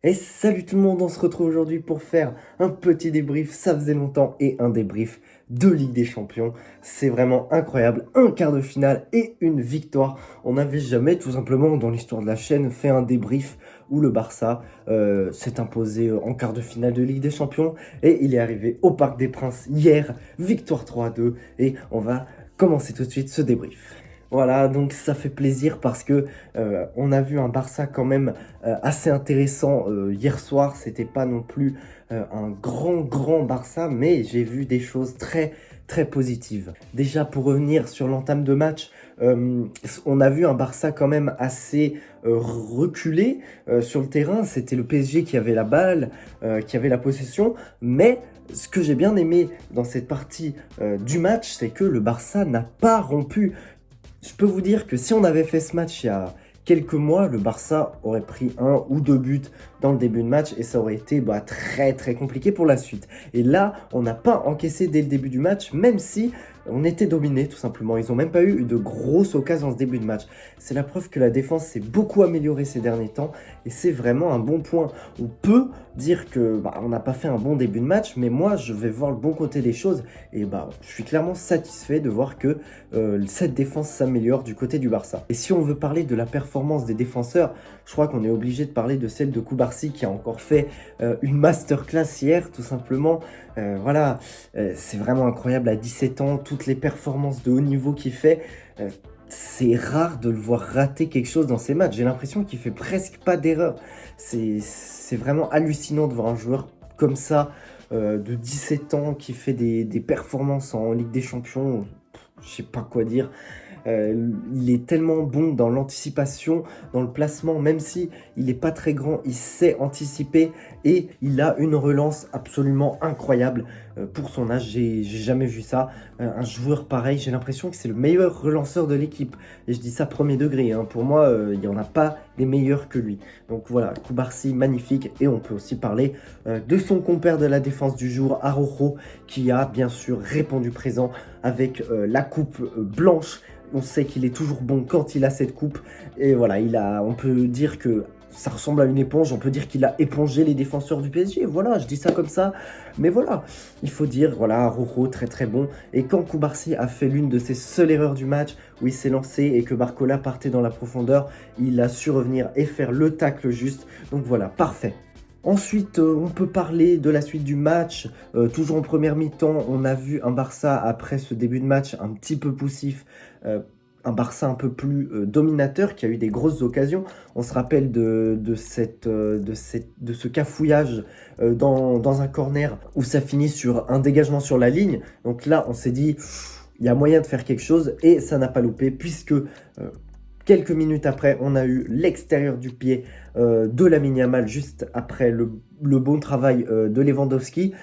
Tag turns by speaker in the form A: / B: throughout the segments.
A: Et salut tout le monde, on se retrouve aujourd'hui pour faire un petit débrief, ça faisait longtemps, et un débrief de Ligue des Champions. C'est vraiment incroyable, un quart de finale et une victoire. On n'avait jamais tout simplement dans l'histoire de la chaîne fait un débrief où le Barça s'est imposé en quart de finale de Ligue des Champions et il est arrivé au Parc des Princes hier, victoire 3-2 et on va commencer tout de suite ce débrief. Voilà, donc ça fait plaisir parce que on a vu un Barça quand même assez intéressant hier soir. C'était pas non plus un grand Barça, mais j'ai vu des choses très positives. Déjà pour revenir sur l'entame de match, on a vu un Barça quand même assez reculé sur le terrain. C'était le PSG qui avait la balle, qui avait la possession, mais ce que j'ai bien aimé dans cette partie du match, c'est que le Barça n'a pas rompu. Je peux vous dire que si on avait fait ce match il y a quelques mois, le Barça aurait pris un ou deux buts dans le début de match et ça aurait été très compliqué pour la suite. Et là, on n'a pas encaissé dès le début du match, même si on était dominé tout simplement. Ils n'ont même pas eu de grosses occasions dans ce début de match. C'est la preuve que la défense s'est beaucoup améliorée ces derniers temps et c'est vraiment un bon point. On peut dire que on n'a pas fait un bon début de match, mais moi je vais voir le bon côté des choses et je suis clairement satisfait de voir que cette défense s'améliore du côté du Barça. Et si on veut parler de la performance des défenseurs, je crois qu'on est obligé de parler de celle de Koubarsi qui a encore fait une masterclass hier tout simplement. C'est vraiment incroyable à 17 ans, toutes les performances de haut niveau qu'il fait. C'est rare de le voir rater quelque chose dans ses matchs. J'ai l'impression qu'il fait presque pas d'erreur. C'est vraiment hallucinant de voir un joueur comme ça, de 17 ans, qui fait des performances en Ligue des Champions. Je sais pas quoi dire. Il est tellement bon dans l'anticipation, dans le placement, même si il n'est pas très grand, il sait anticiper et il a une relance absolument incroyable. Pour son âge, j'ai jamais vu ça. Un joueur pareil, j'ai l'impression que c'est le meilleur relanceur de l'équipe. Et je dis ça premier degré, hein. Pour moi, il n'y en a pas des meilleurs que lui. Donc voilà, Koubarsi, magnifique. Et on peut aussi parler de son compère de la défense du jour, Araujo, qui a bien sûr répondu présent avec la coupe blanche. On sait qu'il est toujours bon quand il a cette coupe. Et voilà, on peut dire que ça ressemble à une éponge. On peut dire qu'il a épongé les défenseurs du PSG. Voilà, je dis ça comme ça. Mais voilà, il faut dire, voilà, Rojo, très bon. Et quand Koubarsi a fait l'une de ses seules erreurs du match, où il s'est lancé et que Barcola partait dans la profondeur, il a su revenir et faire le tacle juste. Donc voilà, parfait. Ensuite, on peut parler de la suite du match. Toujours en première mi-temps, on a vu un Barça, après ce début de match, un petit peu poussif. Un Barça un peu plus dominateur, qui a eu des grosses occasions. On se rappelle de ce cafouillage dans un corner où ça finit sur un dégagement sur la ligne. Donc là, on s'est dit, il y a moyen de faire quelque chose et ça n'a pas loupé puisque quelques minutes après, on a eu l'extérieur du pied de Lamine Yamal juste après le bon travail de Lewandowski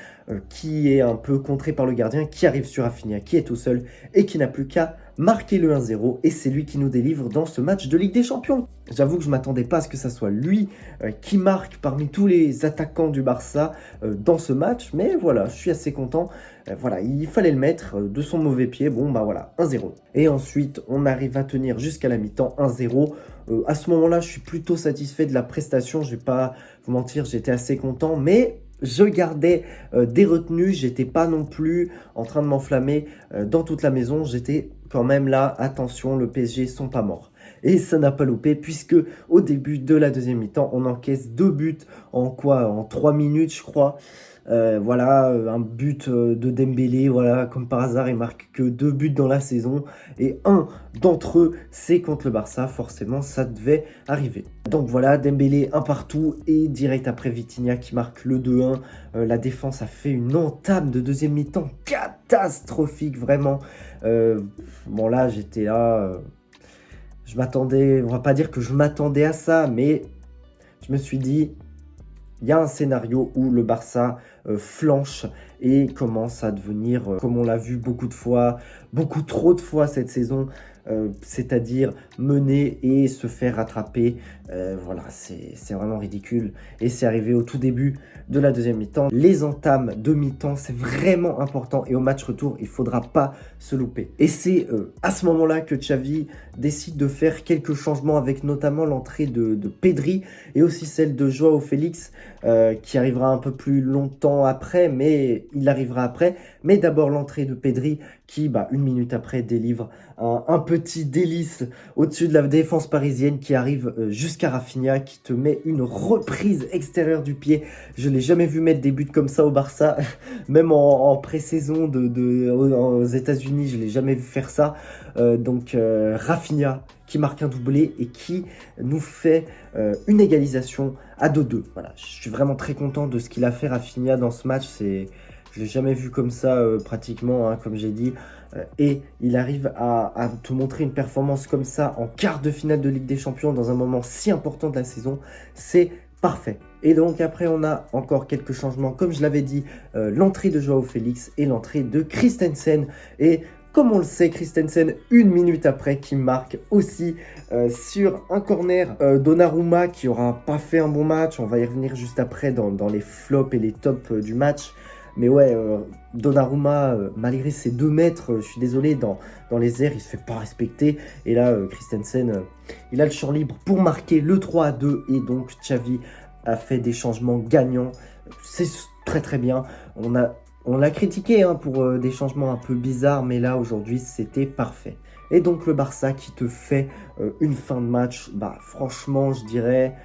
A: qui est un peu contré par le gardien, qui arrive sur Rafinha, qui est tout seul et qui n'a plus qu'à marquer le 1-0 et c'est lui qui nous délivre dans ce match de Ligue des Champions. J'avoue que je ne m'attendais pas à ce que ça soit lui qui marque parmi tous les attaquants du Barça dans ce match, mais voilà, je suis assez content. Voilà, il fallait le mettre de son mauvais pied. Bon, voilà, 1-0. Et ensuite, on arrive à tenir jusqu'à la mi-temps 1-0. À ce moment-là, je suis plutôt satisfait de la prestation. Je vais pas vous mentir, j'étais assez content, mais je gardais des retenues. J'étais pas non plus en train de m'enflammer dans toute la maison. J'étais quand même là, attention, le PSG sont pas morts. Et ça n'a pas loupé puisque au début de la deuxième mi-temps, on encaisse 2 buts en 3 minutes, je crois. Un but de Dembélé, voilà, comme par hasard, il marque que 2 buts dans la saison. Et un d'entre eux, c'est contre le Barça, forcément, ça devait arriver. Donc voilà, Dembélé, un partout, et direct après Vitinha qui marque le 2-1. La défense a fait une entame de deuxième mi-temps catastrophique, vraiment. Là, j'étais là... je m'attendais, on va pas dire que je m'attendais à ça, mais je me suis dit... Il y a un scénario où le Barça flanche et commence à devenir, comme on l'a vu beaucoup de fois, beaucoup trop de fois cette saison, c'est-à-dire mener et se faire rattraper. Voilà, c'est vraiment ridicule. Et c'est arrivé au tout début de la deuxième mi-temps. Les entames de mi-temps, c'est vraiment important. Et au match retour, il ne faudra pas se louper. Et c'est à ce moment-là que Xavi décide de faire quelques changements avec notamment l'entrée de Pedri et aussi celle de Joao Félix qui arrivera un peu plus longtemps après, mais il arrivera après. Mais d'abord l'entrée de Pedri qui, une minute après, délivre un petit délice au-dessus de la défense parisienne qui arrive jusqu'à Rafinha, qui te met une reprise extérieure du pied. Je ne l'ai jamais vu mettre des buts comme ça au Barça, même en pré-saison aux États-Unis, je ne l'ai jamais vu faire ça. Donc Rafinha qui marque un doublé et qui nous fait une égalisation à 2-2. Voilà, je suis vraiment très content de ce qu'il a fait Rafinha dans ce match. Je ne l'ai jamais vu comme ça pratiquement, comme j'ai dit. Et il arrive à te montrer une performance comme ça en quart de finale de Ligue des Champions dans un moment si important de la saison. C'est parfait. Et donc après on a encore quelques changements. Comme je l'avais dit, l'entrée de Joao Félix et l'entrée de Christensen. Et comme on le sait, Christensen, une minute après, qui marque aussi sur un corner. Donnarumma qui n'aura pas fait un bon match. On va y revenir juste après dans les flops et les tops du match. Mais ouais, Donnarumma, malgré ses 2 mètres, je suis désolé, dans les airs, il se fait pas respecter. Et là, Christensen, il a le champ libre pour marquer le 3-2. Et donc, Xavi a fait des changements gagnants. C'est très très bien. On l'a critiqué pour des changements un peu bizarres, mais là, aujourd'hui, c'était parfait. Et donc, le Barça qui te fait une fin de match, franchement, je dirais...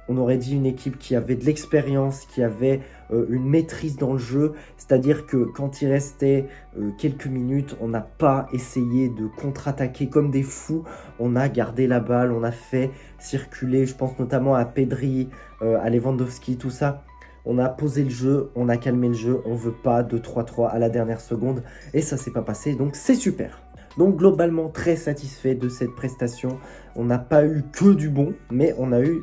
A: On aurait dit une équipe qui avait de l'expérience, qui avait une maîtrise dans le jeu. C'est-à-dire que quand il restait quelques minutes, on n'a pas essayé de contre-attaquer comme des fous. On a gardé la balle, on a fait circuler, je pense notamment à Pedri, à Lewandowski, tout ça. On a posé le jeu, on a calmé le jeu. On ne veut pas de 3-3 à la dernière seconde. Et ça ne s'est pas passé, donc c'est super. Donc globalement très satisfait de cette prestation. On n'a pas eu que du bon, mais on a eu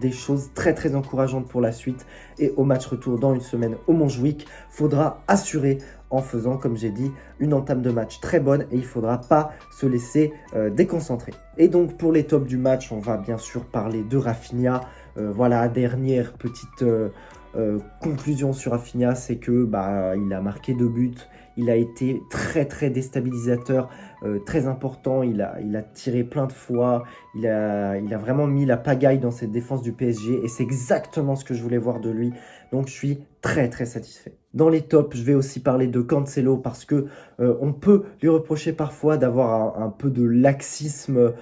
A: des choses très très encourageantes pour la suite. Et au match retour dans une semaine au Montjuïc, faudra assurer en faisant, comme j'ai dit, une entame de match très bonne et il ne faudra pas se laisser déconcentrer. Et donc pour les tops du match, on va bien sûr parler de Rafinha. Voilà, dernière petite conclusion sur Rafinha, c'est que il a marqué 2 buts. Il a été très très déstabilisateur, très important. Il a tiré plein de fois. Il a vraiment mis la pagaille dans cette défense du PSG. Et c'est exactement ce que je voulais voir de lui. Donc je suis très très satisfait. Dans les tops, je vais aussi parler de Cancelo parce que on peut lui reprocher parfois d'avoir un peu de laxisme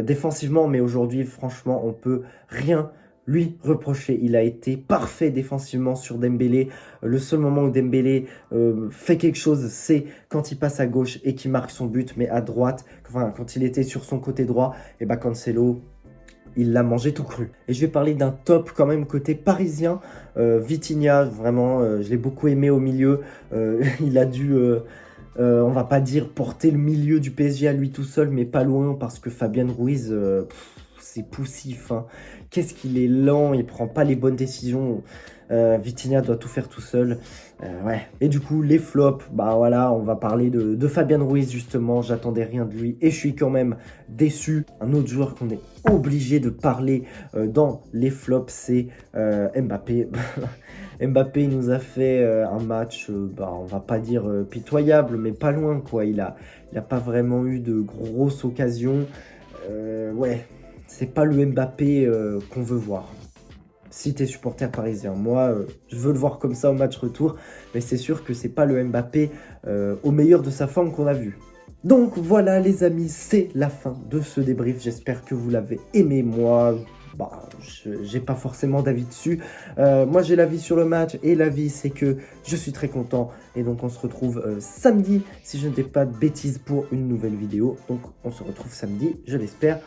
A: défensivement. Mais aujourd'hui, franchement, on peut rien lui reprocher. Il a été parfait défensivement sur Dembélé. Le seul moment où Dembélé fait quelque chose, c'est quand il passe à gauche et qu'il marque son but, mais à droite, quand il était sur son côté droit, et Cancelo, il l'a mangé tout cru. Et je vais parler d'un top quand même côté parisien. Vitinha, vraiment, je l'ai beaucoup aimé au milieu. Il a dû... on va pas dire porter le milieu du PSG à lui tout seul, mais pas loin, parce que Fabien Ruiz... c'est poussif, Qu'est-ce qu'il est lent, il prend pas les bonnes décisions. Vitinha doit tout faire tout seul. Ouais. Et du coup, les flops, voilà, on va parler de Fabien Ruiz justement. J'attendais rien de lui et je suis quand même déçu. Un autre joueur qu'on est obligé de parler dans les flops, c'est Mbappé. Mbappé, il nous a fait un match, on va pas dire pitoyable, mais pas loin, quoi. Il a pas vraiment eu de grosses occasions. Ouais. C'est pas le Mbappé qu'on veut voir. Si t'es supporter parisien, moi, je veux le voir comme ça au match retour, mais c'est sûr que c'est pas le Mbappé au meilleur de sa forme qu'on a vu. Donc voilà les amis, c'est la fin de ce débrief. J'espère que vous l'avez aimé. Moi, j'ai pas forcément d'avis dessus. Moi j'ai l'avis sur le match et l'avis c'est que je suis très content. Et donc on se retrouve samedi, si je ne dis pas de bêtises, pour une nouvelle vidéo. Donc on se retrouve samedi, je l'espère.